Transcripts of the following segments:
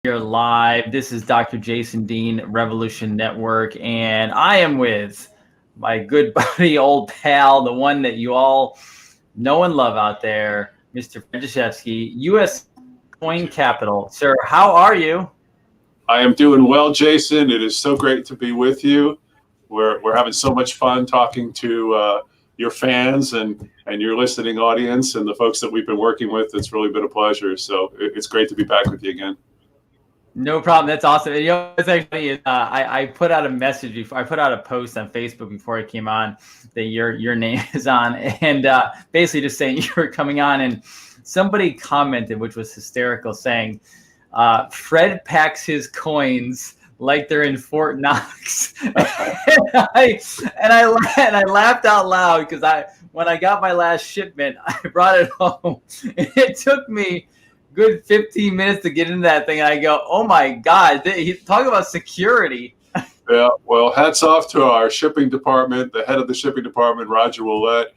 You're live. This is Dr. Jason Dean, Revolution Network, and I am with my good buddy, old pal, the one that you all know and love out there, Mr. Dashevsky, U.S. Coin Capital. Sir, how are you? I am doing well, Jason. It is so great to be with you. We're having so much fun talking to your fans and your listening audience and the folks that we've been working with. It's really been a pleasure. So it's great to be back with you again. No problem. That's awesome. And, what's actually I put out a message before I put out a post on Facebook before I came on that your name is on, and basically just saying you were coming on, and somebody commented, which was hysterical, saying Fred packs his coins like they're in Fort Knox. and I laughed out loud because when I got my last shipment, I brought it home. And it took me good 15 minutes to get into that thing. And I go, oh my God, talk about security. Yeah, well, hats off to our shipping department, the head of the shipping department, Roger Willett.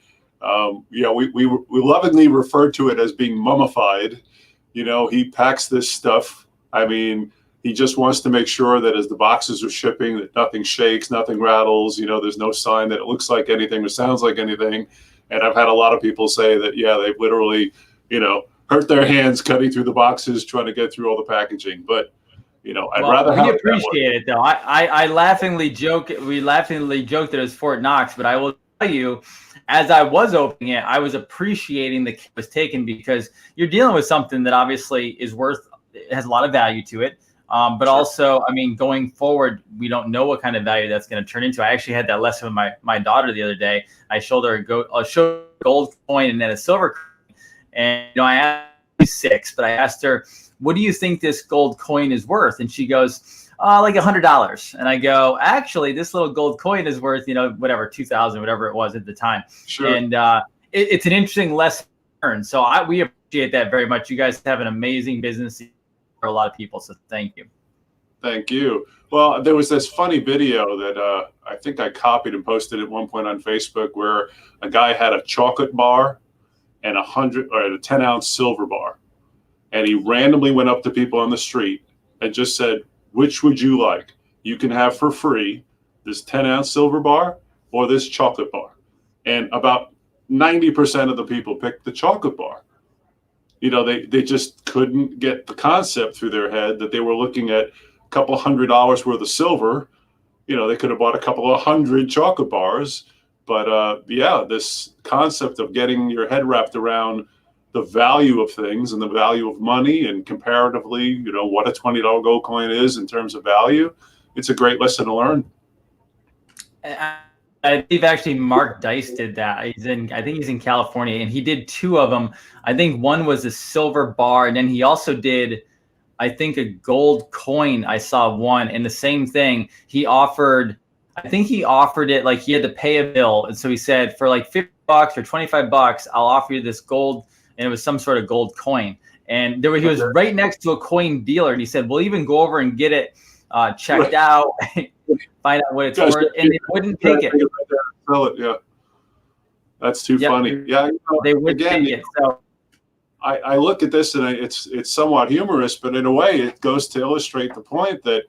We lovingly refer to it as being mummified. He packs this stuff. I mean, he just wants to make sure that as the boxes are shipping, that nothing shakes, nothing rattles. There's no sign that it looks like anything or sounds like anything. And I've had a lot of people say that, yeah, they've literally, hurt their hands cutting through the boxes, trying to get through all the packaging. But, I'd rather have it. We appreciate it, though. I laughingly joke. We laughingly joke that it's Fort Knox, but I will tell you, as I was opening it, I was appreciating the care was taken because you're dealing with something that obviously is it has a lot of value to it. But sure. Also, I mean, going forward, we don't know what kind of value that's going to turn into. I actually had that lesson with my daughter the other day. I showed her a gold coin and then a silver coin. And I asked her 6, but I asked her, what do you think this gold coin is worth? And she goes, like $100. And I go, actually, this little gold coin is worth, whatever, 2,000, whatever it was at the time. Sure. And it's an interesting lesson. So we appreciate that very much. You guys have an amazing business for a lot of people. So thank you. Thank you. Well, there was this funny video that I think I copied and posted at one point on Facebook where a guy had a chocolate bar and a 10-ounce silver bar. And he randomly went up to people on the street and just said, which would you like? You can have for free this 10-ounce silver bar or this chocolate bar. And about 90% of the people picked the chocolate bar. They just couldn't get the concept through their head that they were looking at a couple $100 worth of silver. They could have bought a couple of 100 chocolate bars. But this concept of getting your head wrapped around the value of things and the value of money and comparatively, what a $20 gold coin is in terms of value, it's a great lesson to learn. I believe actually Mark Dice did that. I think he's in California, and he did 2 of them. I think one was a silver bar, and then he also did, I think, a gold coin. I saw one, and the same thing. I think he offered it like he had to pay a bill. And so he said, for like $50 or $25, I'll offer you this gold. And it was some sort of gold coin. And he was right next to a coin dealer. And he said, we'll even go over and get it checked out, find out what it's worth. And they wouldn't take it. Sell it, yeah. That's too funny. Yeah, they would take it. So I look at this and it's somewhat humorous, but in a way it goes to illustrate the point that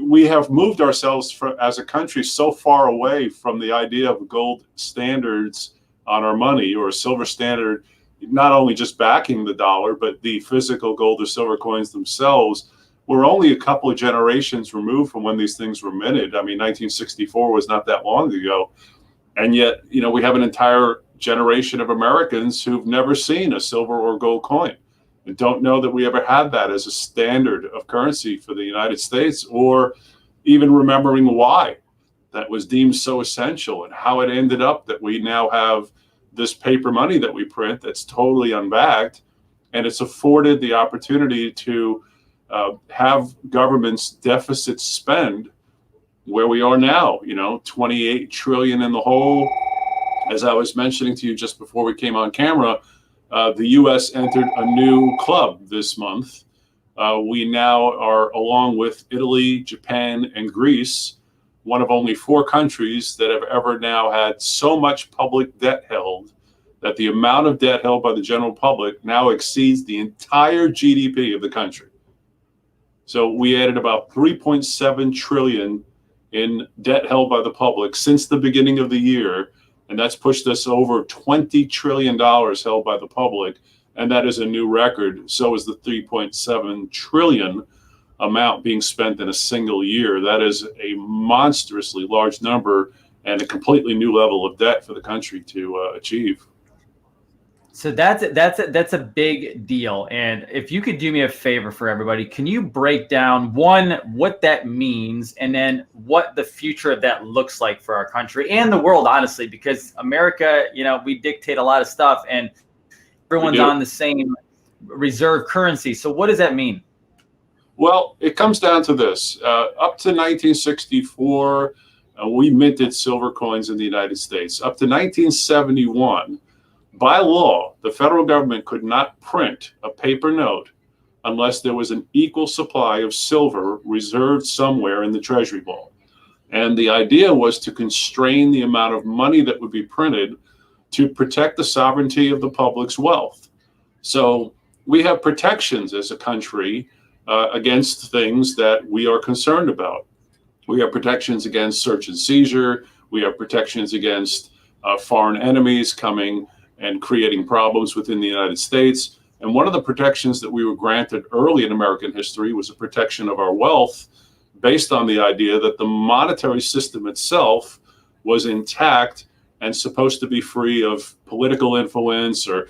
we have moved ourselves as a country so far away from the idea of gold standards on our money or a silver standard, not only just backing the dollar, but the physical gold or silver coins themselves. We're only a couple of generations removed from when these things were minted. I mean, 1964 was not that long ago. And yet, we have an entire generation of Americans who've never seen a silver or gold coin. And don't know that we ever had that as a standard of currency for the United States, or even remembering why that was deemed so essential and how it ended up that we now have this paper money that we print that's totally unbacked. And it's afforded the opportunity to have governments deficit spend where we are now, 28 trillion in the hole. As I was mentioning to you just before we came on camera, the U.S. entered a new club this month. We now are, along with Italy, Japan, and Greece, one of only 4 countries that have ever now had so much public debt held that the amount of debt held by the general public now exceeds the entire GDP of the country. So we added about 3.7 trillion in debt held by the public since the beginning of the year, and that's pushed us over $20 trillion held by the public, and that is a new record. So is the 3.7 trillion amount being spent in a single year. That is a monstrously large number and a completely new level of debt for the country to achieve. So that's a big deal. And if you could do me a favor for everybody, can you break down one, what that means, and then what the future of that looks like for our country and the world, honestly, because America, we dictate a lot of stuff and everyone's on the same reserve currency. So what does that mean? Well, it comes down to this. Up to 1964, we minted silver coins in the United States. Up to 1971, by law, the federal government could not print a paper note unless there was an equal supply of silver reserved somewhere in the Treasury vault. And the idea was to constrain the amount of money that would be printed to protect the sovereignty of the public's wealth. So we have protections as a country against things that we are concerned about. We have protections against search and seizure. We have protections against foreign enemies coming and creating problems within the United States. And one of the protections that we were granted early in American history was a protection of our wealth based on the idea that the monetary system itself was intact and supposed to be free of political influence or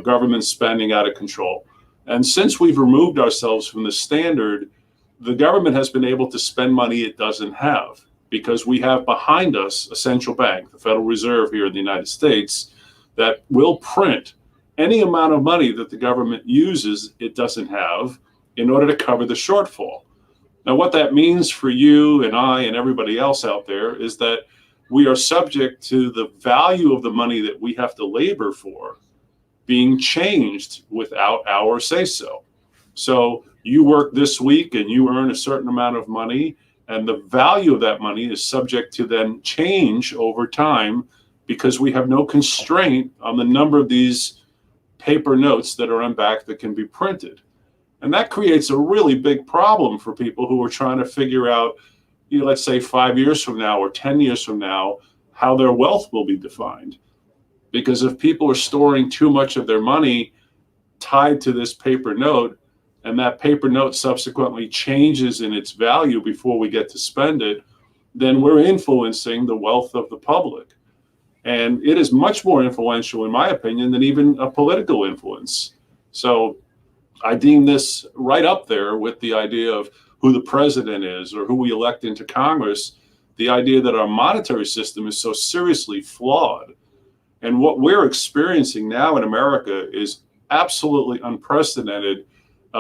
government spending out of control. And since we've removed ourselves from the standard, the government has been able to spend money it doesn't have because we have behind us a central bank, the Federal Reserve here in the United States, that will print any amount of money that the government uses it doesn't have in order to cover the shortfall. Now, what that means for you and I and everybody else out there is that we are subject to the value of the money that we have to labor for being changed without our say-so. So you work this week and you earn a certain amount of money, and the value of that money is subject to then change over time because we have no constraint on the number of these paper notes that are on back that can be printed. And that creates a really big problem for people who are trying to figure out, let's say 5 years from now or 10 years from now, how their wealth will be defined. Because if people are storing too much of their money tied to this paper note, and that paper note subsequently changes in its value before we get to spend it, then we're influencing the wealth of the public. And it is much more influential, in my opinion, than even a political influence. So I deem this right up there with the idea of who the president is or who we elect into Congress, the idea that our monetary system is so seriously flawed. And what we're experiencing now in America is absolutely unprecedented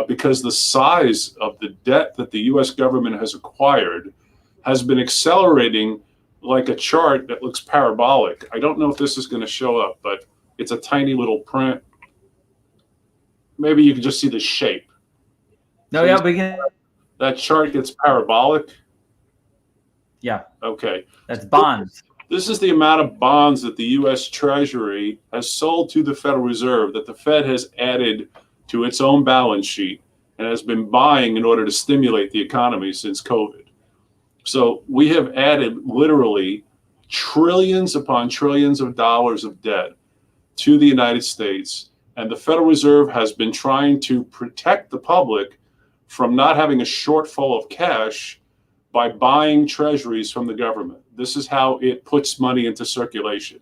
because the size of the debt that the US government has acquired has been accelerating like a chart that looks parabolic. I don't know if this is going to show up, but it's a tiny little print. Maybe you can just see the shape. No, so yeah, we can. That chart gets parabolic. Yeah. Okay. That's bonds. This is the amount of bonds that the U.S. Treasury has sold to the Federal Reserve that the Fed has added to its own balance sheet and has been buying in order to stimulate the economy since COVID. So we have added literally trillions upon trillions of dollars of debt to the United States. And the Federal Reserve has been trying to protect the public from not having a shortfall of cash by buying treasuries from the government. This is how it puts money into circulation.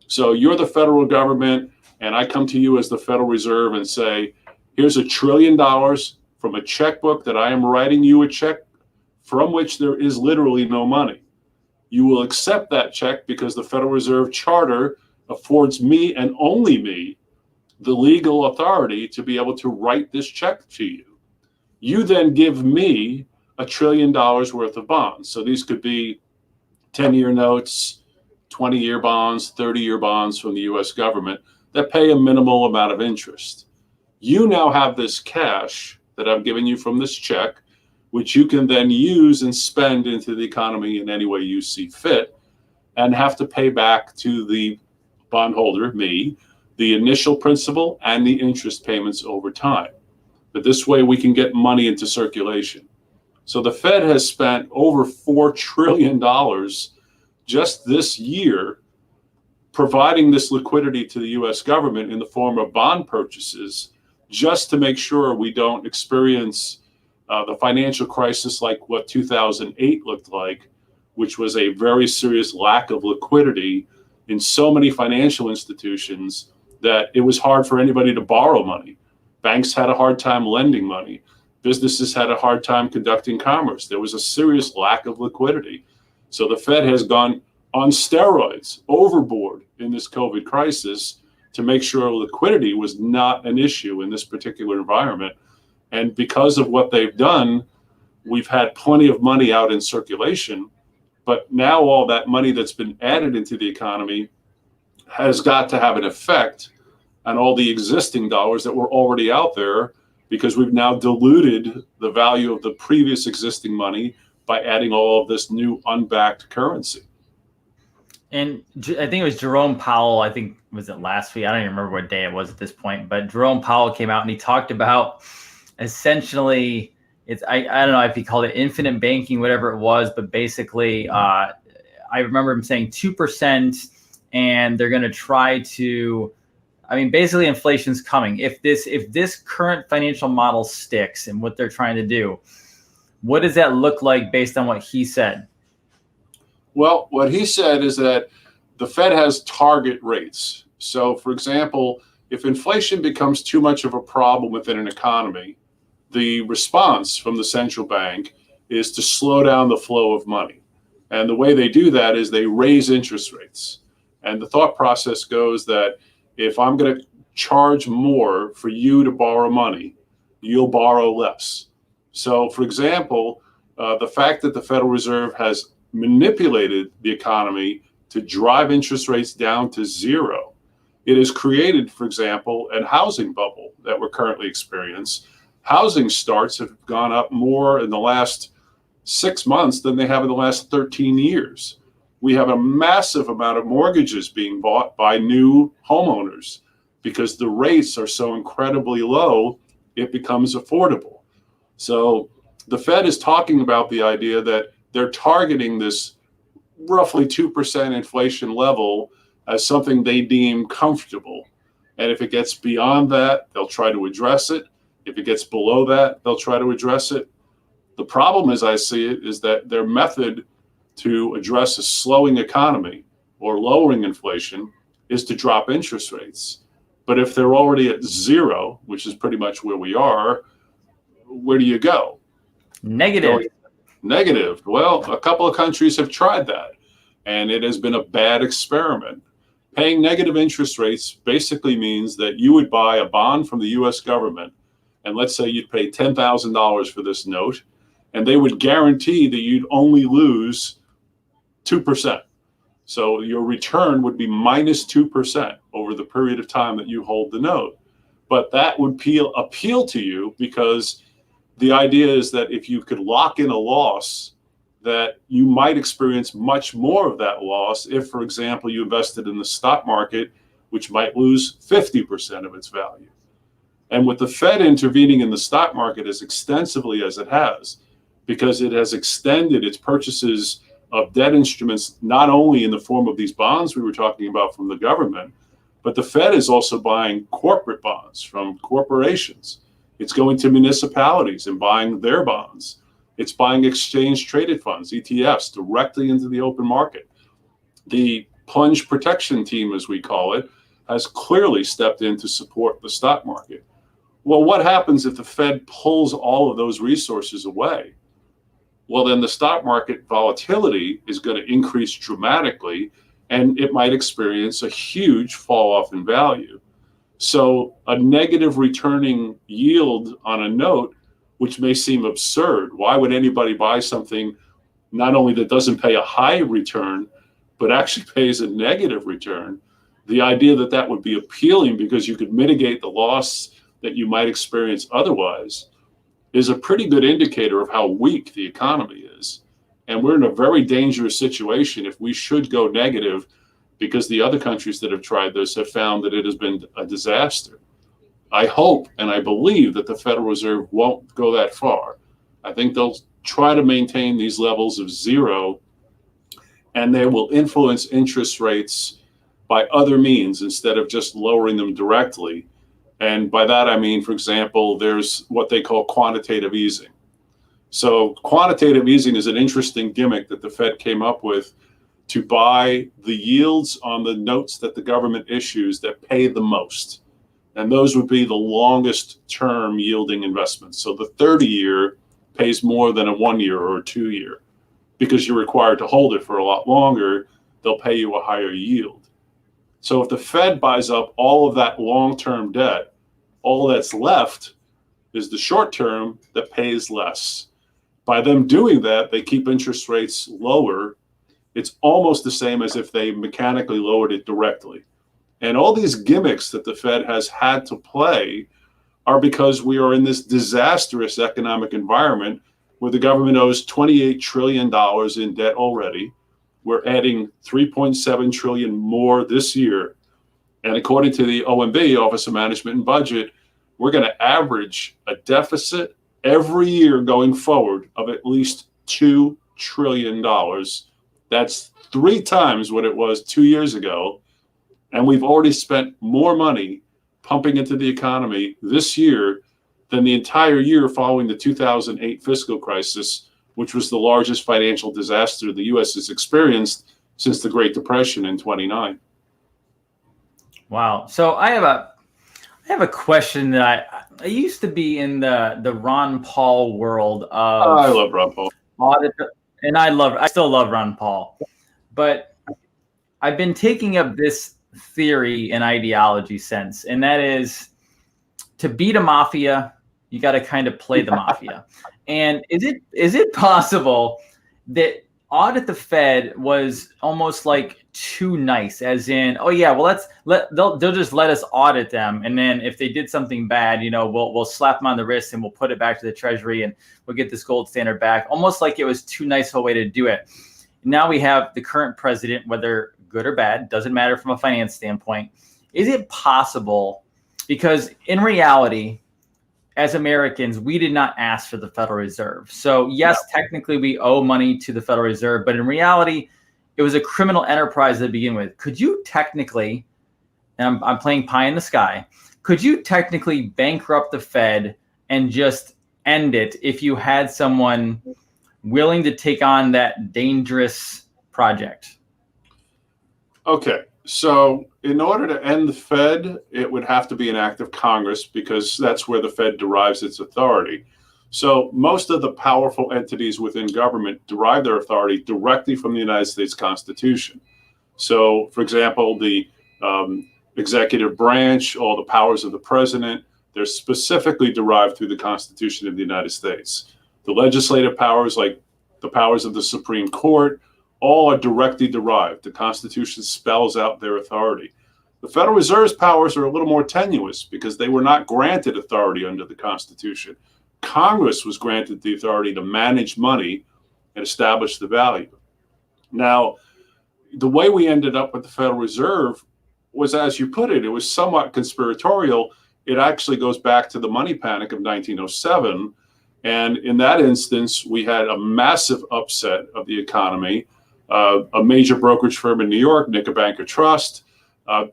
So you're the federal government, and I come to you as the Federal Reserve and say, here's $1 trillion from a checkbook that I am writing you a check from which there is literally no money. You will accept that check because the Federal Reserve Charter affords me and only me the legal authority to be able to write this check to you. You then give me $1 trillion worth of bonds. So these could be 10-year notes, 20-year bonds, 30-year bonds from the US government that pay a minimal amount of interest. You now have this cash that I've given you from this check, which you can then use and spend into the economy in any way you see fit, and have to pay back to the bondholder, me, the initial principal and the interest payments over time. But this way we can get money into circulation. So the Fed has spent over $4 trillion just this year providing this liquidity to the US government in the form of bond purchases, just to make sure we don't experience the financial crisis like what 2008 looked like, which was a very serious lack of liquidity in so many financial institutions that it was hard for anybody to borrow money. Banks had a hard time lending money. Businesses had a hard time conducting commerce. There was a serious lack of liquidity. So the Fed has gone on steroids, overboard in this COVID crisis to make sure liquidity was not an issue in this particular environment. And because of what they've done, we've had plenty of money out in circulation. But now all that money that's been added into the economy has got to have an effect on all the existing dollars that were already out there, because we've now diluted the value of the previous existing money by adding all of this new unbacked currency. And I think it was Jerome Powell, I think, was it last week? I don't even remember what day it was at this point, but Jerome Powell came out and he talked about essentially, I don't know if he called it infinite banking, whatever it was, but basically, I remember him saying 2%, and they're going to try to, basically inflation's coming. If this current financial model sticks and what they're trying to do, what does that look like based on what he said? Well, what he said is that the Fed has target rates. So, for example, if inflation becomes too much of a problem within an economy, the response from the central bank is to slow down the flow of money. And the way they do that is they raise interest rates. And the thought process goes that if I'm going to charge more for you to borrow money, you'll borrow less. So, for example, the fact that the Federal Reserve has manipulated the economy to drive interest rates down to zero, it has created, for example, a housing bubble that we're currently experiencing. Housing starts have gone up more in the last 6 months than they have in the last 13 years. We have a massive amount of mortgages being bought by new homeowners because the rates are so incredibly low, it becomes affordable. So the Fed is talking about the idea that they're targeting this roughly 2% inflation level as something they deem comfortable. And if it gets beyond that, they'll try to address it. If it gets below that, they'll try to address it. The problem, as I see it, is that their method to address a slowing economy or lowering inflation is to drop interest rates. But if they're already at zero, which is pretty much where we are, where do you go? Negative. Well, a couple of countries have tried that, and it has been a bad experiment. Paying negative interest rates basically means that you would buy a bond from the US government, and let's say you'd pay $10,000 for this note, and they would guarantee that you'd only lose 2%. So your return would be minus 2% over the period of time that you hold the note. But that would appeal to you because the idea is that if you could lock in a loss, that you might experience much more of that loss if, for example, you invested in the stock market, which might lose 50% of its value. And with the Fed intervening in the stock market as extensively as it has, because it has extended its purchases of debt instruments, not only in the form of these bonds we were talking about from the government, but the Fed is also buying corporate bonds from corporations. It's going to municipalities and buying their bonds. It's buying exchange traded funds, ETFs, directly into the open market. The plunge protection team, as we call it, has clearly stepped in to support the stock market. Well, what happens if the Fed pulls all of those resources away? Well, then the stock market volatility is going to increase dramatically, and it might experience a huge fall off in value. So a negative returning yield on a note, which may seem absurd. Why would anybody buy something not only that doesn't pay a high return, but actually pays a negative return? The idea that that would be appealing because you could mitigate the loss that you might experience otherwise is a pretty good indicator of how weak the economy is. And we're in a very dangerous situation if we should go negative, because the other countries that have tried this have found that it has been a disaster. I hope and I believe that the Federal Reserve won't go that far. I think they'll try to maintain these levels of zero, and they will influence interest rates by other means instead of just lowering them directly. And by that, I mean, for example, there's what they call quantitative easing. So quantitative easing is an interesting gimmick that the Fed came up with to buy the yields on the notes that the government issues that pay the most. And those would be the longest term yielding investments. So the 30-year pays more than a 1 year or a 2 year. Because you're required to hold it for a lot longer, they'll pay you a higher yield. So if the Fed buys up all of that long-term debt, all that's left is the short term that pays less. By them doing that, they keep interest rates lower. It's almost the same as if they mechanically lowered it directly. And all these gimmicks that the Fed has had to play are because we are in this disastrous economic environment where the government owes $28 trillion in debt already. We're adding $3.7 trillion more this year. And according to the OMB, Office of Management and Budget, we're going to average a deficit every year going forward of at least $2 trillion. That's 3 times what it was 2 years ago. And we've already spent more money pumping into the economy this year than the entire year following the 2008 fiscal crisis, which was the largest financial disaster the U.S. has experienced since the Great Depression in 29. Wow. So I have a question that I used to be in the Ron Paul world of I love Ron Paul. Audit, and I still love Ron Paul. But I've been taking up this theory and ideology sense, and that is to beat a mafia, you got to kind of play the mafia. And is it possible that Audit the Fed was almost like too nice, as in, oh yeah, well they'll just let us audit them, and then if they did something bad, we'll slap them on the wrist and we'll put it back to the Treasury and we'll get this gold standard back. Almost like it was too nice of a way to do it. Now we have the current president, whether good or bad, doesn't matter from a finance standpoint. Is it possible? Because in reality, as Americans, we did not ask for the Federal Reserve. So yes, technically we owe money to the Federal Reserve, but in reality, it was a criminal enterprise to begin with. Could you technically, and I'm playing pie in the sky, could you technically bankrupt the Fed and just end it if you had someone willing to take on that dangerous project? Okay, so in order to end the Fed, it would have to be an act of Congress because that's where the Fed derives its authority. So most of the powerful entities within government derive their authority directly from the United States Constitution. So, for example, the executive branch, all the powers of the president, they're specifically derived through the Constitution of the United States. The legislative powers, like the powers of the Supreme Court, all are directly derived. The Constitution spells out their authority. The Federal Reserve's powers are a little more tenuous because they were not granted authority under the Constitution. Congress was granted the authority to manage money and establish the value. Now, the way we ended up with the Federal Reserve was, as you put it, it was somewhat conspiratorial. It actually goes back to the money panic of 1907. And in that instance, we had a massive upset of the economy. A major brokerage firm in New York, Knickerbanker Trust,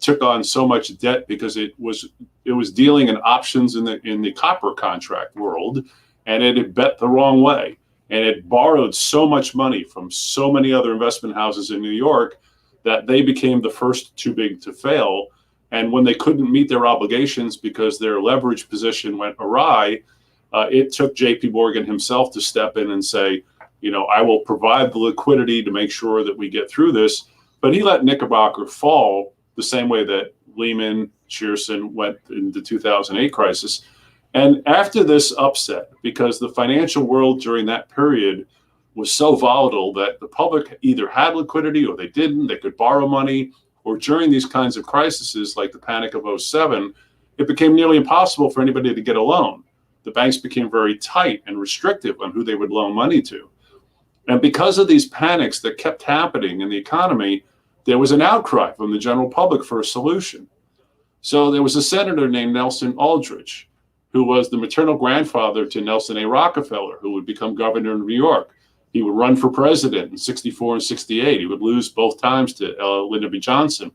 took on so much debt because it was dealing in options in the copper contract world, and it had bet the wrong way, and it borrowed so much money from so many other investment houses in New York that they became the first too big to fail. And when they couldn't meet their obligations because their leverage position went awry, it took J.P. Morgan himself to step in and say, I will provide the liquidity to make sure that we get through this. But he let Knickerbocker fall the same way that Lehman, Shearson went in the 2008 crisis. And after this upset, because the financial world during that period was so volatile that the public either had liquidity or they didn't, they could borrow money, or during these kinds of crises like the Panic of '07, it became nearly impossible for anybody to get a loan. The banks became very tight and restrictive on who they would loan money to. And because of these panics that kept happening in the economy, there was an outcry from the general public for a solution. So there was a senator named Nelson Aldridge, who was the maternal grandfather to Nelson A. Rockefeller, who would become governor of New York. He would run for president in 64 and 68. He would lose both times to Lyndon B. Johnson.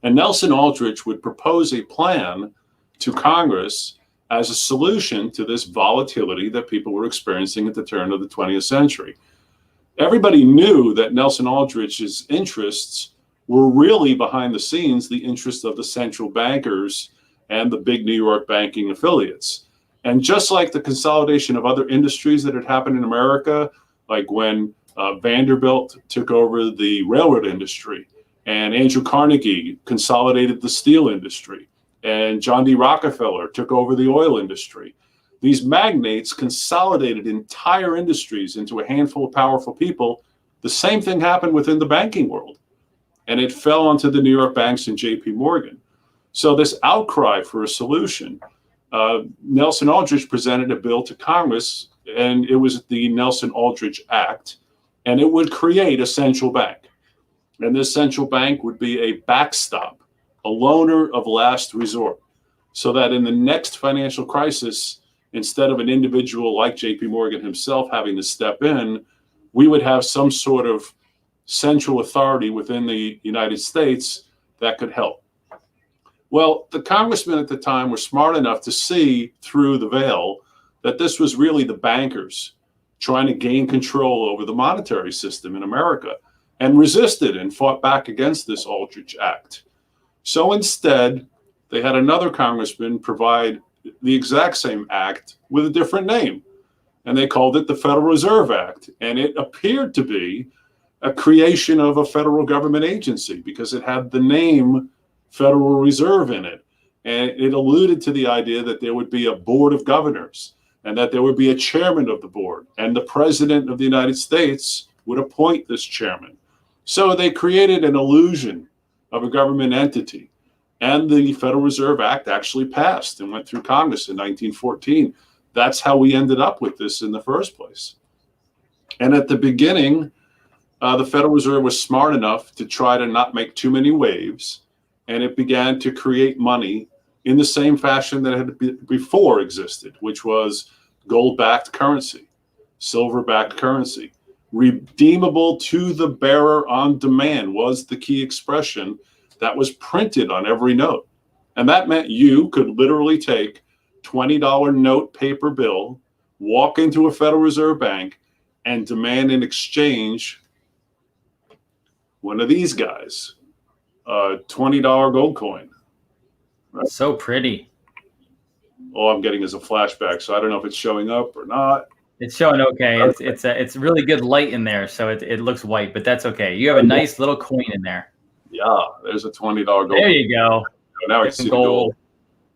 And Nelson Aldridge would propose a plan to Congress as a solution to this volatility that people were experiencing at the turn of the 20th century. Everybody knew that Nelson Aldridge's interests were really behind the scenes the interests of the central bankers and the big New York banking affiliates. And just like the consolidation of other industries that had happened in America, like when Vanderbilt took over the railroad industry, and Andrew Carnegie consolidated the steel industry, and John D. Rockefeller took over the oil industry. These magnates consolidated entire industries into a handful of powerful people. The same thing happened within the banking world, and it fell onto the New York banks and J.P. Morgan. So this outcry for a solution, Nelson Aldridge presented a bill to Congress, and it was the Nelson Aldridge Act, and it would create a central bank. And this central bank would be a backstop, a loaner of last resort, so that in the next financial crisis, instead of an individual like J.P. Morgan himself having to step in, we would have some sort of central authority within the United States that could help. Well, the congressmen at the time were smart enough to see through the veil that this was really the bankers trying to gain control over the monetary system in America, and resisted and fought back against this Aldridge Act. So instead, they had another congressman provide the exact same act with a different name, and they called it the Federal Reserve Act. And it appeared to be a creation of a federal government agency because it had the name Federal Reserve in it. And it alluded to the idea that there would be a board of governors and that there would be a chairman of the board, and the president of the United States would appoint this chairman. So they created an illusion of a government entity. And the Federal Reserve Act actually passed and went through Congress in 1914. That's how we ended up with this in the first place. And at the beginning, the Federal Reserve was smart enough to try to not make too many waves, and it began to create money in the same fashion that had before existed, which was gold-backed currency, silver-backed currency. Redeemable to the bearer on demand was the key expression that was printed on every note. And that meant you could literally take $20 note paper bill, walk into a Federal Reserve Bank, and demand in exchange one of these guys, a $20 gold coin. Right? So pretty. All I'm getting is a flashback, so I don't know if it's showing up or not. It's showing okay. It's really good light in there, so it looks white, but that's okay. You have a nice little coin in there. Yeah, there's a $20 gold. There you go. Now I can see the gold.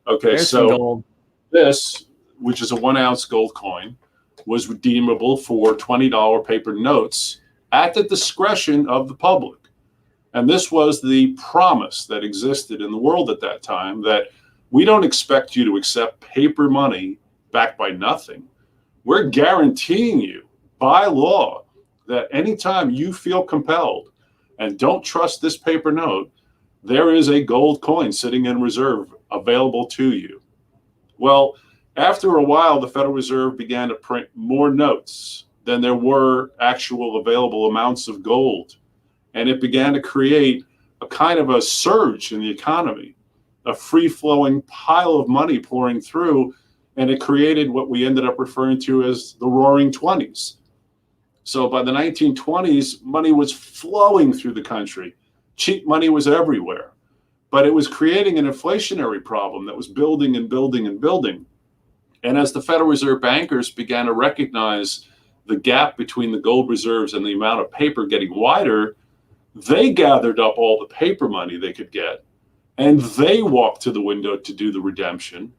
Okay, there's so this, which is a 1 ounce gold coin, was redeemable for $20 paper notes at the discretion of the public. And this was the promise that existed in the world at that time, that we don't expect you to accept paper money backed by nothing. We're guaranteeing you by law that anytime you feel compelled and don't trust this paper note, there is a gold coin sitting in reserve available to you. Well, after a while, the Federal Reserve began to print more notes than there were actual available amounts of gold. And it began to create a kind of a surge in the economy, a free-flowing pile of money pouring through. And it created what we ended up referring to as the Roaring Twenties. So by the 1920s, money was flowing through the country. Cheap money was everywhere. But it was creating an inflationary problem that was building and building and building. And as the Federal Reserve bankers began to recognize the gap between the gold reserves and the amount of paper getting wider, they gathered up all the paper money they could get, and they walked to the window to do the redemption,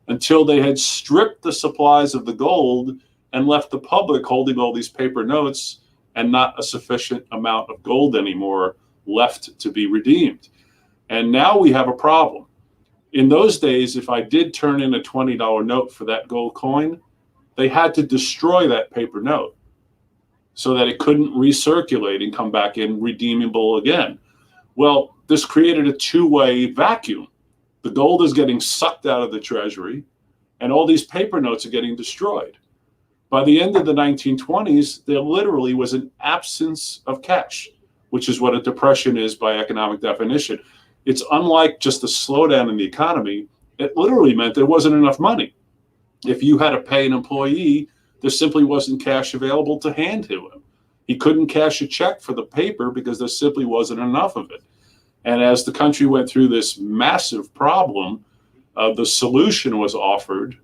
until they had stripped the supplies of the gold and left the public holding all these paper notes and not a sufficient amount of gold anymore left to be redeemed. And now we have a problem. In those days, if I did turn in a $20 note for that gold coin, they had to destroy that paper note so that it couldn't recirculate and come back in redeemable again. Well, this created a two-way vacuum. The gold is getting sucked out of the treasury, and all these paper notes are getting destroyed. By the end of the 1920s, there literally was an absence of cash, which is what a depression is by economic definition. It's unlike just a slowdown in the economy. It literally meant there wasn't enough money. If you had to pay an employee, there simply wasn't cash available to hand to him. He couldn't cash a check for the paper because there simply wasn't enough of it. And as the country went through this massive problem, the solution was offered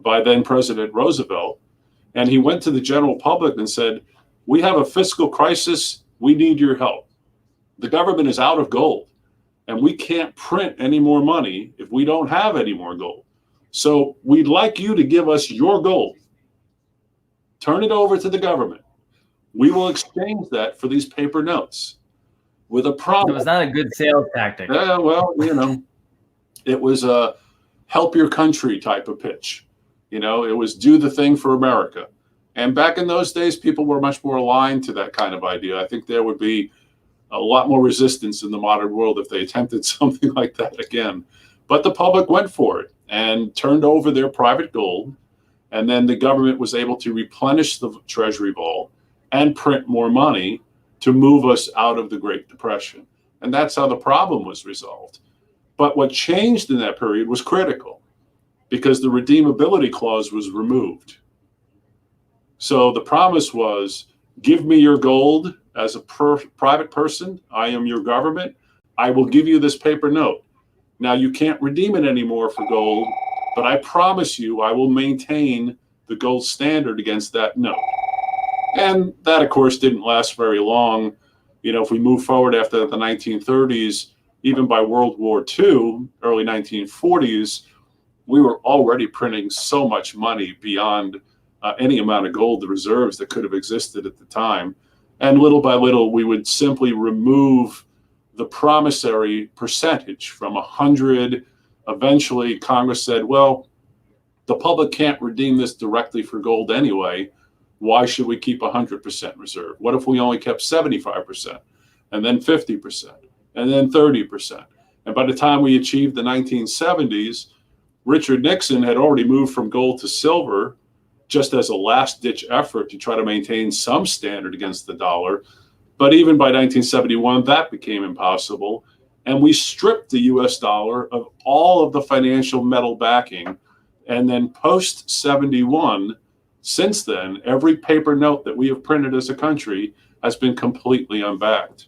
by then President Roosevelt. And he went to the general public and said, we have a fiscal crisis. We need your help. The government is out of gold, and we can't print any more money if we don't have any more gold. So we'd like you to give us your gold. Turn it over to the government. We will exchange that for these paper notes with a problem. It was not a good sales tactic. Yeah, well, it was a help your country type of pitch. It was do the thing for America. And back in those days, people were much more aligned to that kind of idea. I think there would be a lot more resistance in the modern world if they attempted something like that again. But the public went for it and turned over their private gold. And then the government was able to replenish the treasury vault and print more money to move us out of the Great Depression. And that's how the problem was resolved. But what changed in that period was critical, because the redeemability clause was removed. So the promise was, give me your gold as a private person. I am your government. I will give you this paper note. Now, you can't redeem it anymore for gold, but I promise you I will maintain the gold standard against that note. And that, of course, didn't last very long. If we move forward after the 1930s, even by World War II, early 1940s, we were already printing so much money beyond any amount of gold, the reserves that could have existed at the time. And little by little, we would simply remove the promissory percentage from 100. Eventually, Congress said, well, the public can't redeem this directly for gold anyway. Why should we keep 100% reserve? What if we only kept 75%, and then 50%, and then 30%? And by the time we achieved the 1970s, Richard Nixon had already moved from gold to silver just as a last-ditch effort to try to maintain some standard against the dollar. But even by 1971, that became impossible. And we stripped the US dollar of all of the financial metal backing. And then post-71, since then, every paper note that we have printed as a country has been completely unbacked.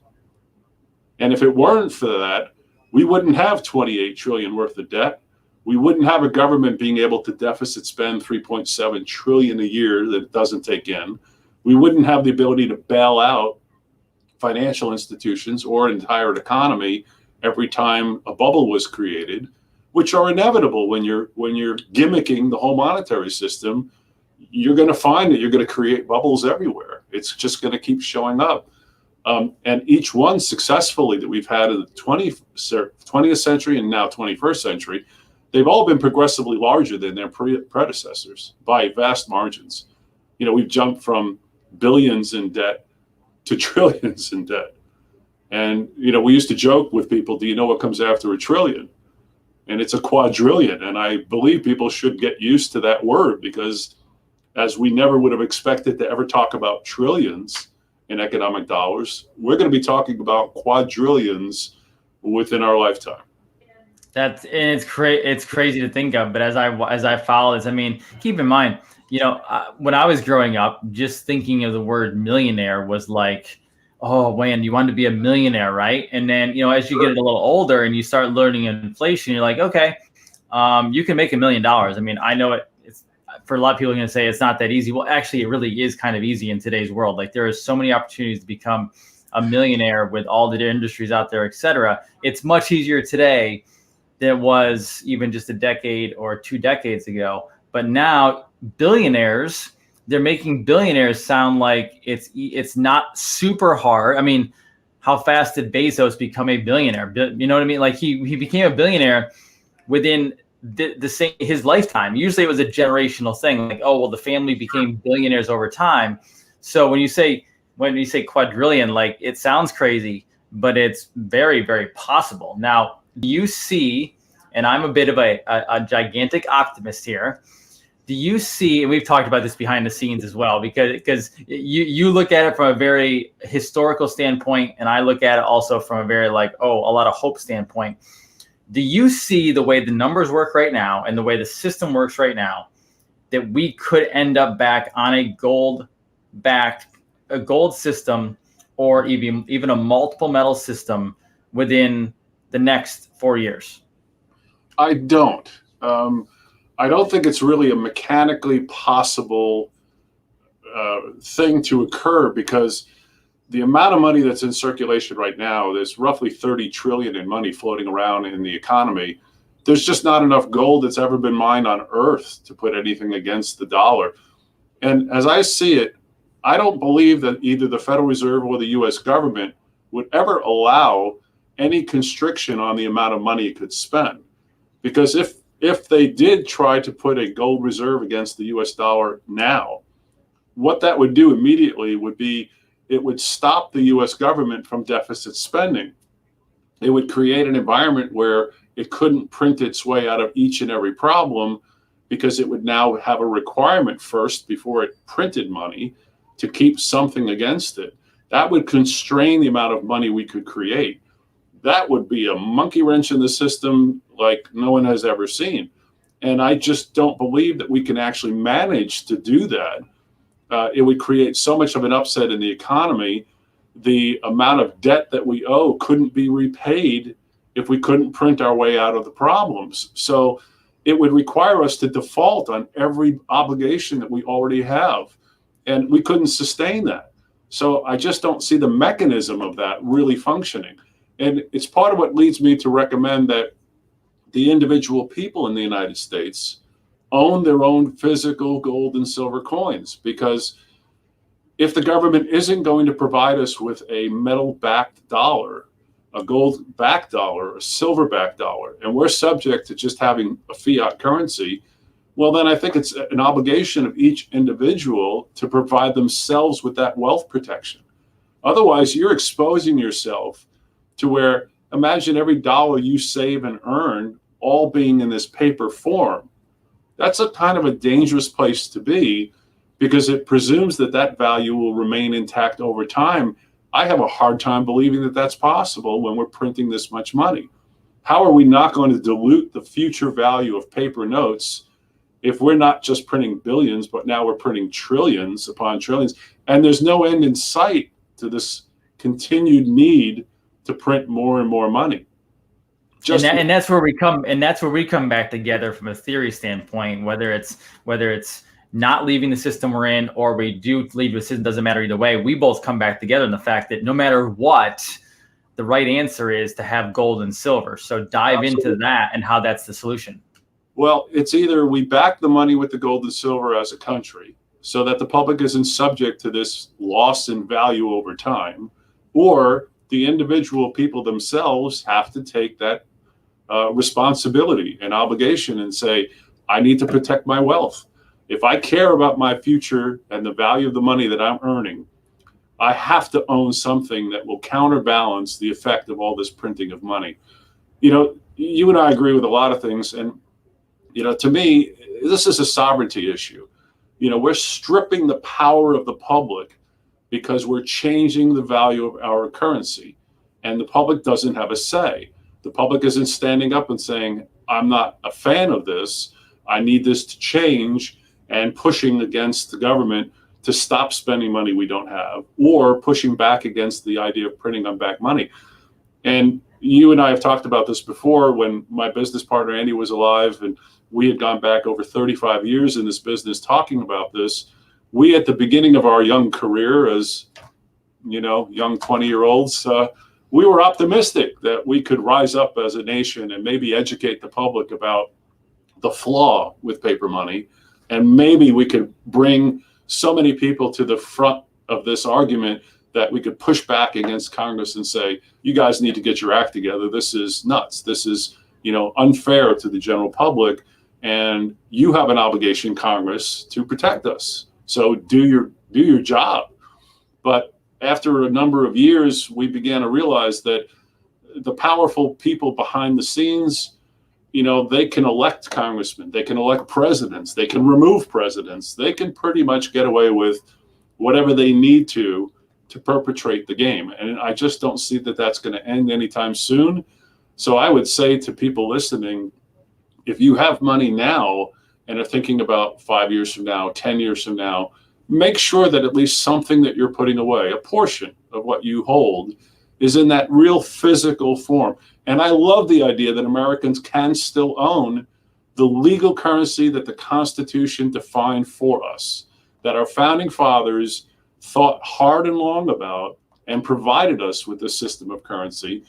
And if it weren't for that, we wouldn't have 28 trillion worth of debt. We wouldn't have a government being able to deficit spend 3.7 trillion a year that it doesn't take in. We wouldn't have the ability to bail out financial institutions or an entire economy every time a bubble was created, which are inevitable when you're gimmicking the whole monetary system. You're going to find that you're going to create bubbles everywhere. It's just going to keep showing up. And each one successfully that we've had in the 20th century and now 21st century, they've all been progressively larger than their predecessors by vast margins. We've jumped from billions in debt to trillions in debt. And, we used to joke with people, do you know what comes after a trillion? And it's a quadrillion. And I believe people should get used to that word, because as we never would have expected to ever talk about trillions in economic dollars, we're going to be talking about quadrillions within our lifetime. It's crazy to think of, but as I follow this, keep in mind, when I was growing up, just thinking of the word millionaire was like, oh man, you want to be a millionaire, right? And then, as you get a little older and you start learning inflation, you're like, okay, you can make $1 million. I know it's for a lot of people are going to say it's not that easy. Well, actually, it really is kind of easy in today's world. Like, there are so many opportunities to become a millionaire with all the industries out there, et cetera. It's much easier today than it was even just a decade or 2 decades ago. But now billionaires, they're making billionaires sound like it's not super hard. How fast did Bezos become a billionaire? You know what I mean? Like, he became a billionaire within the same his lifetime. Usually it was a generational thing. Like, oh well, the family became billionaires over time. So when you say quadrillion, like, it sounds crazy, but it's very, very possible. Now, you see, and I'm a bit of a gigantic optimist here. Do you see, and we've talked about this behind the scenes as well, because you look at it from a very historical standpoint, and I look at it also from a very a lot of hope standpoint. Do you see the way the numbers work right now and the way the system works right now that we could end up back on a gold system, or even a multiple metal system within the next 4 years? I don't. I don't think it's really a mechanically possible thing to occur, because the amount of money that's in circulation right now, there's roughly 30 trillion in money floating around in the economy. There's just not enough gold that's ever been mined on Earth to put anything against the dollar. And as I see it, I don't believe that either the Federal Reserve or the U.S. government would ever allow any constriction on the amount of money it could spend. Because if they did try to put a gold reserve against the U.S. dollar now, what that would do immediately would be it would stop the U.S. government from deficit spending. It would create an environment where it couldn't print its way out of each and every problem, because it would now have a requirement first before it printed money to keep something against it. That would constrain the amount of money we could create. That would be a monkey wrench in the system like no one has ever seen. And I just don't believe that we can actually manage to do that. It would create so much of an upset in the economy. The amount of debt that we owe couldn't be repaid if we couldn't print our way out of the problems. So it would require us to default on every obligation that we already have. And we couldn't sustain that. So I just don't see the mechanism of that really functioning. And it's part of what leads me to recommend that the individual people in the United States own their own physical gold and silver coins, because if the government isn't going to provide us with a metal-backed dollar, a gold-backed dollar, a silver-backed dollar, and we're subject to just having a fiat currency, well, then I think it's an obligation of each individual to provide themselves with that wealth protection. Otherwise, you're exposing yourself to where, imagine every dollar you save and earn all being in this paper form. That's a kind of a dangerous place to be, because it presumes that that value will remain intact over time. I have a hard time believing that that's possible when we're printing this much money. How are we not going to dilute the future value of paper notes if we're not just printing billions, but now we're printing trillions upon trillions? And there's no end in sight to this continued need to print more and more money. And that's where we come back together from a theory standpoint, whether it's not leaving the system we're in, or we do leave the system, doesn't matter either way. We both come back together in the fact that no matter what, the right answer is to have gold and silver. So dive Absolutely. into that and how that's the solution. Well, it's either we back the money with the gold and silver as a country so that the public isn't subject to this loss in value over time, or the individual people themselves have to take that responsibility and obligation and say, I need to protect my wealth. If I care about my future and the value of the money that I'm earning, I have to own something that will counterbalance the effect of all this printing of money. You know, you and I agree with a lot of things. And, you know, to me, this is a sovereignty issue. You know, we're stripping the power of the public because we're changing the value of our currency. And the public doesn't have a say. The public isn't standing up and saying, I'm not a fan of this. I need this to change, and pushing against the government to stop spending money we don't have, or pushing back against the idea of printing on back money. And you and I have talked about this before when my business partner, Andy, was alive, and we had gone back over 35 years in this business talking about this. We, at the beginning of our young career as, you know, young 20-year-olds, we were optimistic that we could rise up as a nation and maybe educate the public about the flaw with paper money. And maybe we could bring so many people to the front of this argument that we could push back against Congress and say, you guys need to get your act together. This is nuts. This is, you know, unfair to the general public. And you have an obligation, Congress, to protect us. So do your job. But after a number of years, we began to realize that the powerful people behind the scenes, they can elect congressmen, they can elect presidents, they can remove presidents, they can pretty much get away with whatever they need to perpetrate the game. And I just don't see that that's going to end anytime soon. So I would say to people listening, if you have money now and are thinking about 5 years from now, 10 years from now, make sure that at least something that you're putting away, a portion of what you hold, is in that real physical form. And I love the idea that Americans can still own the legal currency that the Constitution defined for us, that our founding fathers thought hard and long about and provided us with this system of currency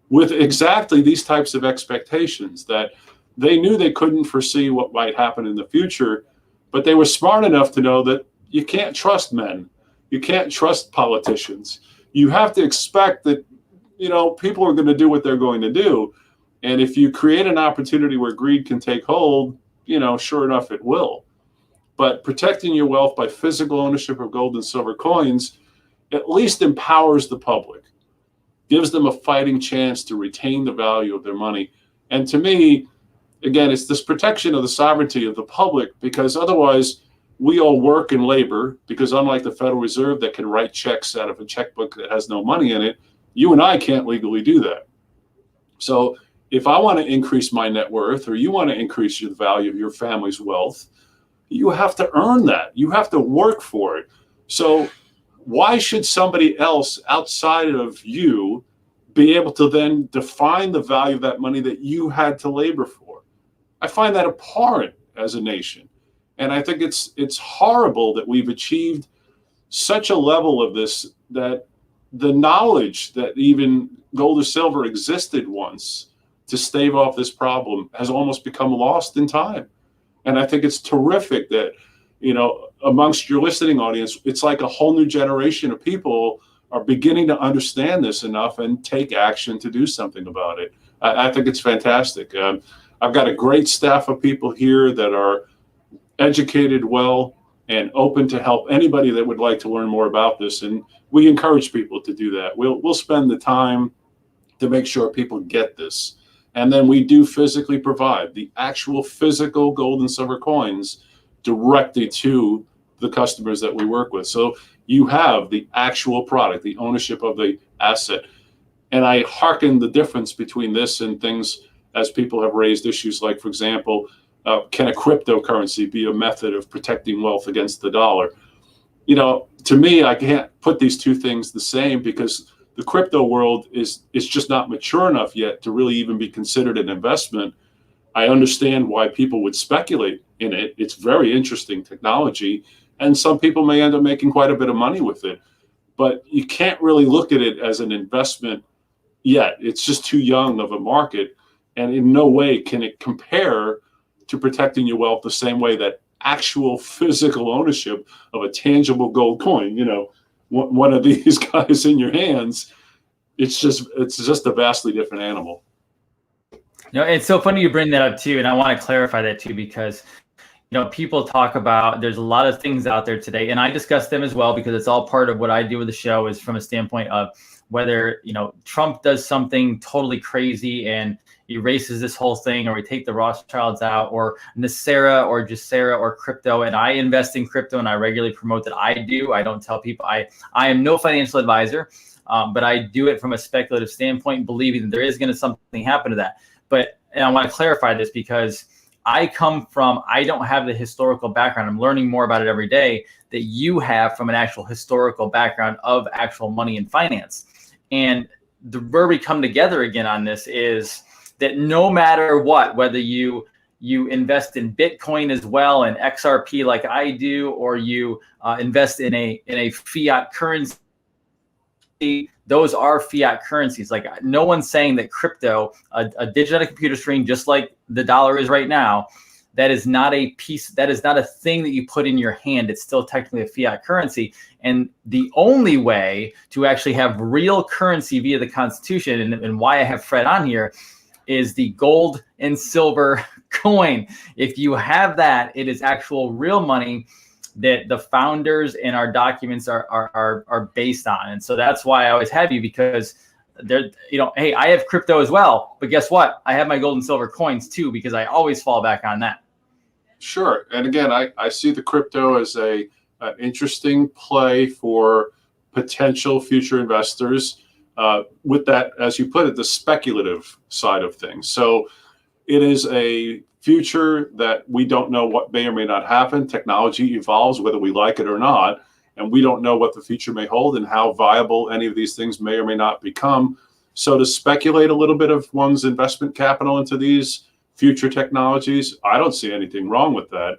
with exactly these types of expectations, that they knew they couldn't foresee what might happen in the future, but they were smart enough to know that you can't trust men. You can't trust politicians. You have to expect that, people are going to do what they're going to do. And if you create an opportunity where greed can take hold, sure enough, it will. But protecting your wealth by physical ownership of gold and silver coins at least empowers the public, gives them a fighting chance to retain the value of their money. And to me, again, it's this protection of the sovereignty of the public, because otherwise we all work and labor, because unlike the Federal Reserve that can write checks out of a checkbook that has no money in it, you and I can't legally do that. So if I want to increase my net worth, or you want to increase the value of your family's wealth, you have to earn that. You have to work for it. So why should somebody else outside of you be able to then define the value of that money that you had to labor for? I find that abhorrent as a nation. And I think it's horrible that we've achieved such a level of this, that the knowledge that even gold or silver existed once to stave off this problem has almost become lost in time. And I think it's terrific that, amongst your listening audience, it's like a whole new generation of people are beginning to understand this enough and take action to do something about it. I think it's fantastic. I've got a great staff of people here that are educated well and open to help anybody that would like to learn more about this. And we encourage people to do that. We'll spend the time to make sure people get this. And then we do physically provide the actual physical gold and silver coins directly to the customers that we work with. So you have the actual product, the ownership of the asset. And I hearken the difference between this and things as people have raised issues like, for example, can a cryptocurrency be a method of protecting wealth against the dollar? To me, I can't put these two things the same, because the crypto world is just not mature enough yet to really even be considered an investment. I understand why people would speculate in it. It's very interesting technology, and some people may end up making quite a bit of money with it. But you can't really look at it as an investment yet. It's just too young of a market, and in no way can it compare to protecting your wealth the same way that actual physical ownership of a tangible gold coin, one of these guys in your hands, it's just a vastly different animal. It's so funny you bring that up too, and I want to clarify that too, because people talk about, there's a lot of things out there today, and I discuss them as well, because it's all part of what I do with the show, is from a standpoint of whether Trump does something totally crazy and erases this whole thing, or we take the Rothschilds out, or Nicera or Jacera or crypto. And I invest in crypto, and I regularly promote that I do. I don't tell people, I am no financial advisor, but I do it from a speculative standpoint, believing that there is going to something happen to that. And I want to clarify this, because I don't have the historical background. I'm learning more about it every day that you have from an actual historical background of actual money and finance. And where we come together again on this is that no matter what, whether you invest in Bitcoin as well and XRP like I do, or you invest in a fiat currency, those are fiat currencies. Like, no one's saying that crypto, a digital computer screen, just like the dollar is right now, that is not a thing that you put in your hand. It's still technically a fiat currency. And the only way to actually have real currency via the Constitution, and why I have Fred on here, is the gold and silver coin. If you have that, it is actual real money that the founders and our documents are based on. And so that's why I always have you, because hey, I have crypto as well, but guess what? I have my gold and silver coins too, because I always fall back on that. Sure. And again, I see the crypto as an interesting play for potential future investors with that, as you put it, the speculative side of things. So it is a future that we don't know what may or may not happen. Technology evolves, whether we like it or not, and we don't know what the future may hold and how viable any of these things may or may not become. So to speculate a little bit of one's investment capital into these future technologies, I don't see anything wrong with that.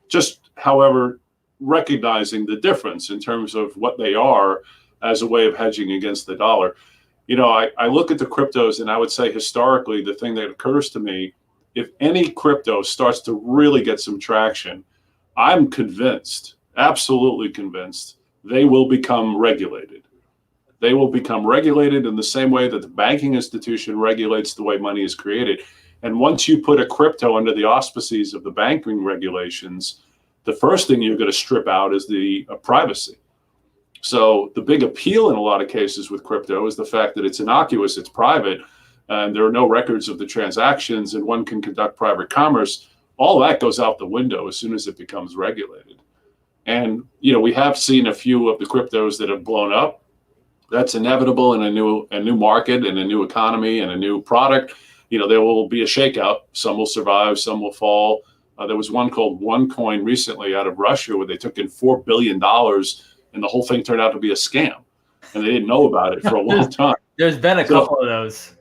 Just, however, recognizing the difference in terms of what they are as a way of hedging against the dollar. I look at the cryptos, and I would say historically, the thing that occurs to me, if any crypto starts to really get some traction, I'm convinced, absolutely convinced, they will become regulated. They will become regulated in the same way that the banking institution regulates the way money is created. And once you put a crypto under the auspices of the banking regulations, the first thing you're going to strip out is the privacy. So the big appeal in a lot of cases with crypto is the fact that it's innocuous, it's private, and there are no records of the transactions, and one can conduct private commerce. All that goes out the window as soon as it becomes regulated. And we have seen a few of the cryptos that have blown up. That's inevitable in a new market and a new economy and a new product. There will be a shakeout. Some will survive, some will fall. There was one called Onecoin recently out of Russia where they took in $4 billion, and the whole thing turned out to be a scam. And they didn't know about it for a long time. There's been a couple of those.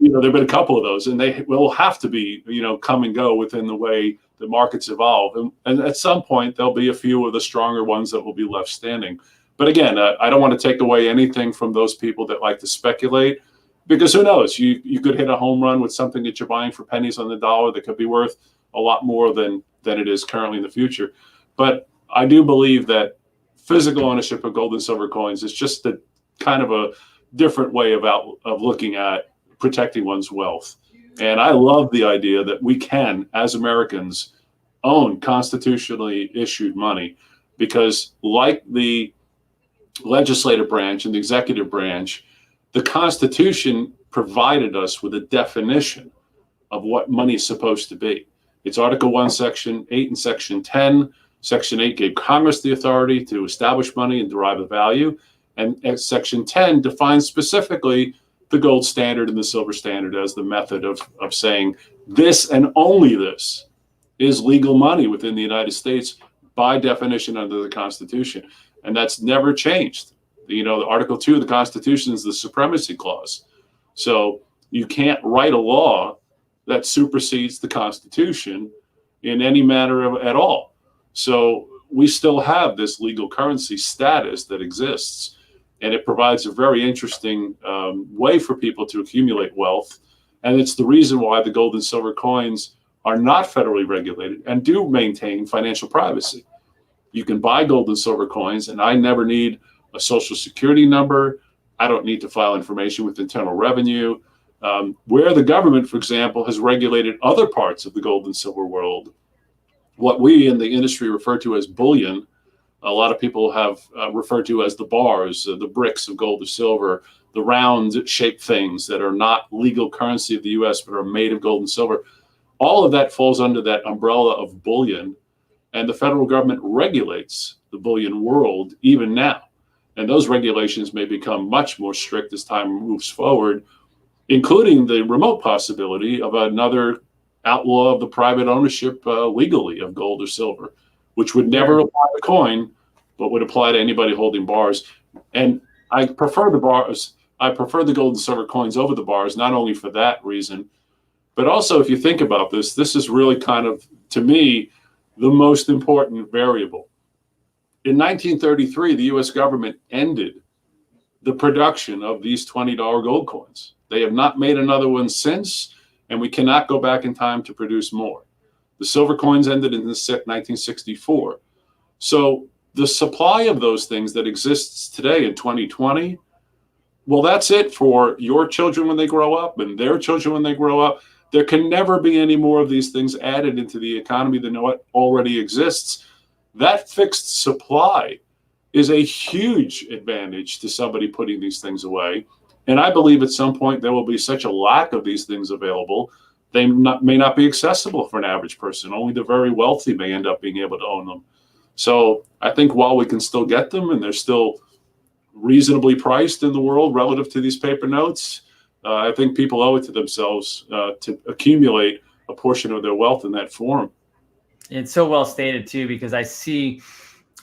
There have been a couple of those, and they will have to be, come and go within the way the markets evolve. And at some point, there'll be a few of the stronger ones that will be left standing. But again, I don't want to take away anything from those people that like to speculate, because who knows? You could hit a home run with something that you're buying for pennies on the dollar that could be worth a lot more than it is currently in the future. But I do believe that physical ownership of gold and silver coins is just a kind of a different way of looking at protecting one's wealth. And I love the idea that we can, as Americans, own constitutionally issued money, because like the legislative branch and the executive branch, the Constitution provided us with a definition of what money is supposed to be. It's Article 1, Section 8 and Section 10. Section 8 gave Congress the authority to establish money and derive a value. And Section 10 defines specifically the gold standard and the silver standard as the method of saying this and only this is legal money within the United States by definition under the Constitution. And that's never changed. The Article 2 of the Constitution is the supremacy clause. So you can't write a law that supersedes the Constitution in any manner at all. So we still have this legal currency status that exists, and it provides a very interesting way for people to accumulate wealth. And it's the reason why the gold and silver coins are not federally regulated and do maintain financial privacy. You can buy gold and silver coins, and I never need a social security number. I don't need to file information with Internal Revenue. Where the government, for example, has regulated other parts of the gold and silver world, what we in the industry refer to as bullion, a lot of people have referred to as the bars, the bricks of gold or silver, the round shaped things that are not legal currency of the US but are made of gold and silver. All of that falls under that umbrella of bullion, and the federal government regulates the bullion world even now. And those regulations may become much more strict as time moves forward, including the remote possibility of another outlaw of the private ownership legally of gold or silver, which would never apply to coin, but would apply to anybody holding bars. And I prefer the bars. I prefer the gold and silver coins over the bars, not only for that reason, but also if you think about this, this is really kind of, to me, the most important variable. In 1933, the US government ended the production of these $20 gold coins. They have not made another one since, and we cannot go back in time to produce more. The silver coins ended in 1964. So the supply of those things that exists today in 2020, well, that's it for your children when they grow up and their children when they grow up. There can never be any more of these things added into the economy than what already exists. That fixed supply is a huge advantage to somebody putting these things away. And I believe at some point there will be such a lack of these things available, they may not be accessible for an average person. Only the very wealthy may end up being able to own them. So I think while we can still get them and they're still reasonably priced in the world relative to these paper notes, I think people owe it to themselves to accumulate a portion of their wealth in that form. It's so well stated too, because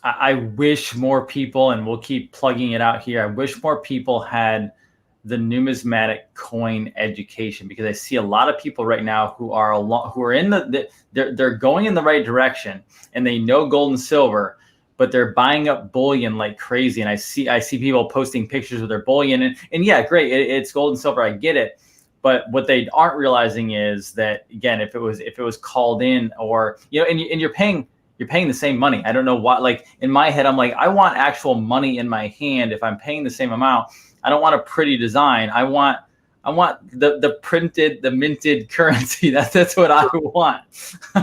I wish more people, and we'll keep plugging it out here, I wish more people had the numismatic coin education, because I see a lot of people right now who are in they're going in the right direction and they know gold and silver, but they're buying up bullion like crazy. And I see people posting pictures of their bullion, and yeah, great, it's gold and silver, I get it. But what they aren't realizing is that, again, if it was called in, or and you're paying the same money. I don't know why. Like in my head, I'm like, I want actual money in my hand. If I'm paying the same amount, I don't want a pretty design. I want the minted currency. That's what I want.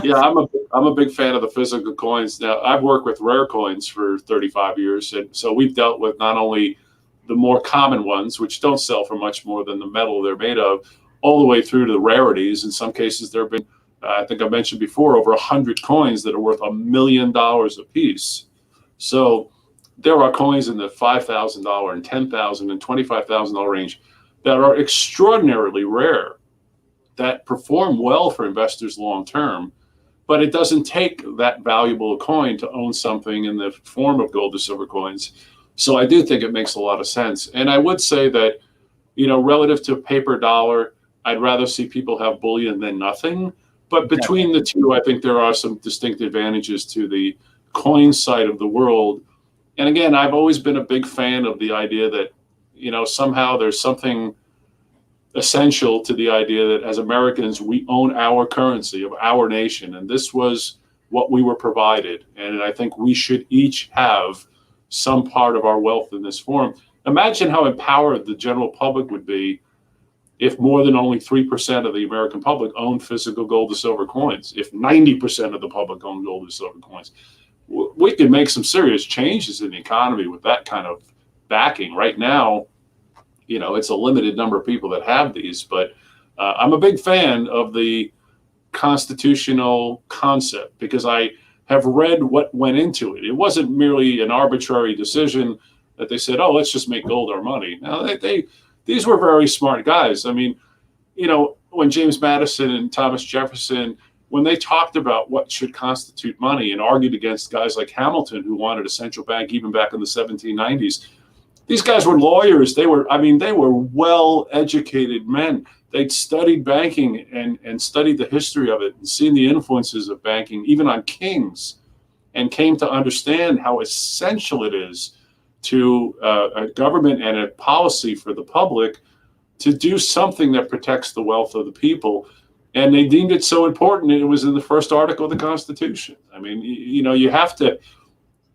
Yeah, I'm a big fan of the physical coins. Now, I've worked with rare coins for 35 years, and so we've dealt with not only the more common ones, which don't sell for much more than the metal they're made of, all the way through to the rarities. In some cases, there have been, I think I mentioned before, over 100 coins that are worth $1 million a piece. So there are coins in the $5,000 and $10,000 and $25,000 range that are extraordinarily rare, that perform well for investors long term, but it doesn't take that valuable a coin to own something in the form of gold or silver coins. So I do think it makes a lot of sense. And I would say that, relative to paper dollar, I'd rather see people have bullion than nothing. But between the two, I think there are some distinct advantages to the coin side of the world. And again, I've always been a big fan of the idea that, somehow there's something essential to the idea that as Americans, we own our currency of our nation. And this was what we were provided. And I think we should each have some part of our wealth in this form. Imagine how empowered the general public would be if more than only 3% of the American public owned physical gold or silver coins, if 90% of the public owned gold or silver coins. We could make some serious changes in the economy with that kind of backing. Right now, it's a limited number of people that have these, but I'm a big fan of the constitutional concept because I have read what went into it. It wasn't merely an arbitrary decision that they said, oh, let's just make gold our money. Now, these were very smart guys. I mean, when James Madison and Thomas Jefferson, when they talked about what should constitute money and argued against guys like Hamilton, who wanted a central bank even back in the 1790s, these guys were lawyers. They were well-educated men. They'd studied banking and studied the history of it and seen the influences of banking, even on kings, and came to understand how essential it is to a government and a policy for the public to do something that protects the wealth of the people. And they deemed it so important, and it was in the first article of the Constitution. I mean, you have to,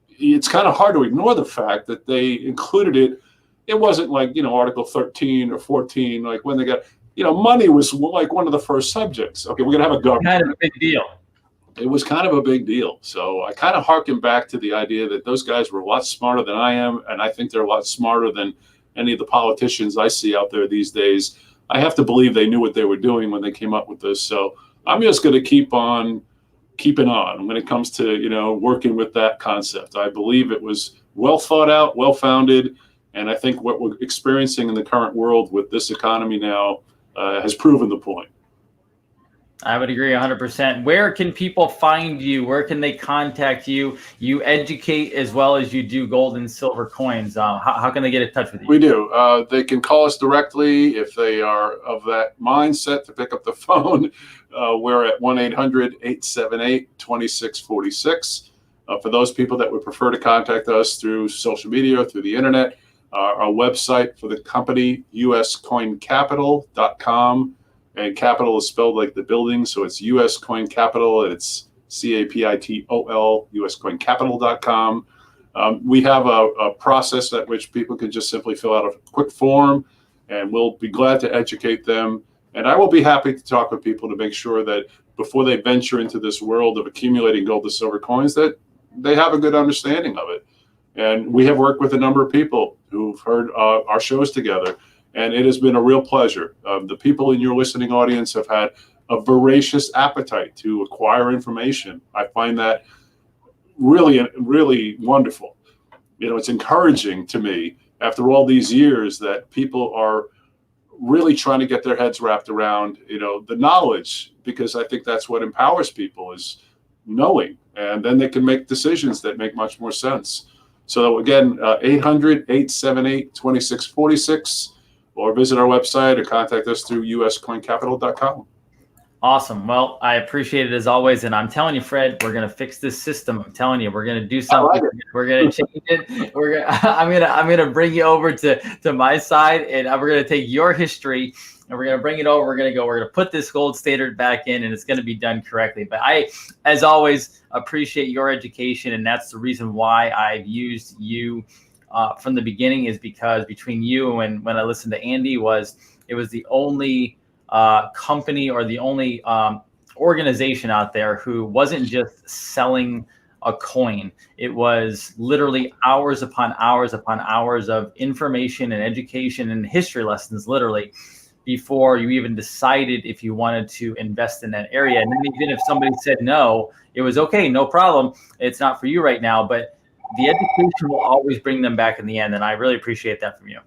it's kind of hard to ignore the fact that they included it. It wasn't like, Article 13 or 14, like when they got, money was like one of the first subjects. Okay, we're going to have a government. Kind of a big deal. It was kind of a big deal. So I kind of harken back to the idea that those guys were a lot smarter than I am, and I think they're a lot smarter than any of the politicians I see out there these days. I have to believe they knew what they were doing when they came up with this. So I'm just going to keep on keeping on when it comes to, working with that concept. I believe it was well thought out, well founded. And I think what we're experiencing in the current world with this economy now has proven the point. I would agree 100%. Where can people find you? Where can they contact you? You educate as well as you do gold and silver coins. How can they get in touch with you? We do. They can call us directly if they are of that mindset to pick up the phone. We're at 1-800-878-2646. For those people that would prefer to contact us through social media or through the internet, our website for the company, uscoincapital.com. And capital is spelled like the building, so it's US Coin Capital, and it's CAPITOL, uscoincapital.com. We have a process at which people can just simply fill out a quick form, and we'll be glad to educate them. And I will be happy to talk with people to make sure that before they venture into this world of accumulating gold and silver coins, that they have a good understanding of it. And we have worked with a number of people who've heard our shows together, And it has been a real pleasure. The people in your listening audience have had a voracious appetite to acquire information. I find that really, really wonderful. It's encouraging to me after all these years that people are really trying to get their heads wrapped around, the knowledge, because I think that's what empowers people, is knowing, and then they can make decisions that make much more sense. So again, 800-878-2646, or visit our website or contact us through uscoincapital.com. Awesome. Well, I appreciate it as always. And I'm telling you, Fred, we're going to fix this system. I'm telling you, we're going to do something. We're going to change it. I'm going to bring you over to my side, and we're going to take your history and we're going to bring it over. We're going to put this gold standard back in, and it's going to be done correctly. But I, as always, appreciate your education. And that's the reason why I've used you from the beginning, is because between you and when I listened to Andy, it was the only company or the only organization out there who wasn't just selling a coin. It was literally hours upon hours upon hours of information and education and history lessons, literally, before you even decided if you wanted to invest in that area. And then even if somebody said no, it was okay, no problem. It's not for you right now, but the education will always bring them back in the end. And I really appreciate that from you.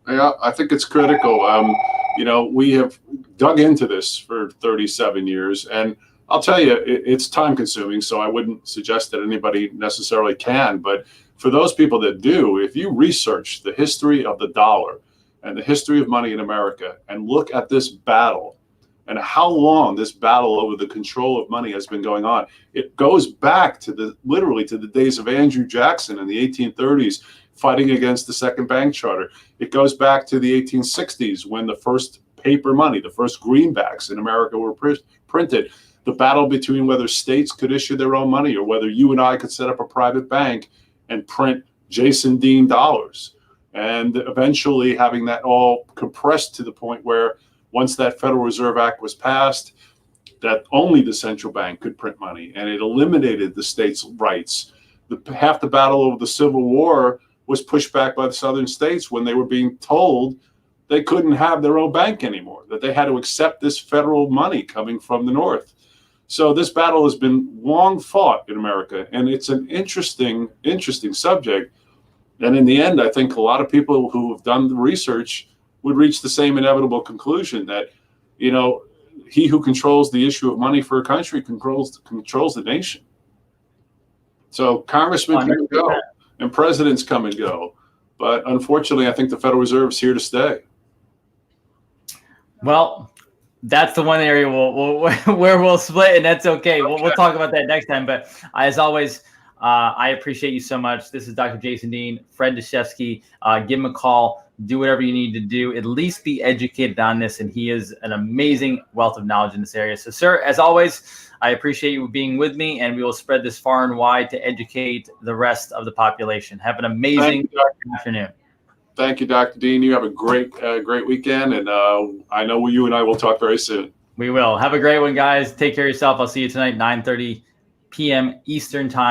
Yeah, I think it's critical. We have dug into this for 37 years, and I'll tell you, it's time consuming, so I wouldn't suggest that anybody necessarily can. But for those people that do, if you research the history of the dollar and the history of money in America and look at this battle and how long this battle over the control of money has been going on, it goes back to literally to the days of Andrew Jackson in the 1830s, fighting against the second bank charter. It goes back to the 1860s when the first paper money, the first greenbacks in America were printed. The battle between whether states could issue their own money or whether you and I could set up a private bank and print Jason Dean dollars. And eventually having that all compressed to the point where once that Federal Reserve Act was passed, that only the central bank could print money, and it eliminated the states' rights. Half the battle over the Civil War was pushed back by the southern states when they were being told they couldn't have their own bank anymore, that they had to accept this federal money coming from the north. So this battle has been long fought in America, and it's an interesting subject. And in the end, I think a lot of people who have done the research would reach the same inevitable conclusion that, he who controls the issue of money for a country controls the nation. So congressmen come and go, and presidents come and go. But unfortunately, I think the Federal Reserve is here to stay. Well, that's the one area where we'll split, and that's okay. We'll talk about that next time. But as always, I appreciate you so much. This is Dr. Jason Dean, Fred Dashevsky. Give him a call. Do whatever you need to do. At least be educated on this, and he is an amazing wealth of knowledge in this area. So, sir, as always, I appreciate you being with me, and we will spread this far and wide to educate the rest of the population. Have an amazing afternoon. Thank you, Dr. Dean. You have a great weekend, and I know you and I will talk very soon. We will. Have a great one, guys. Take care of yourself. I'll see you tonight, 9:30 p.m. Eastern Time.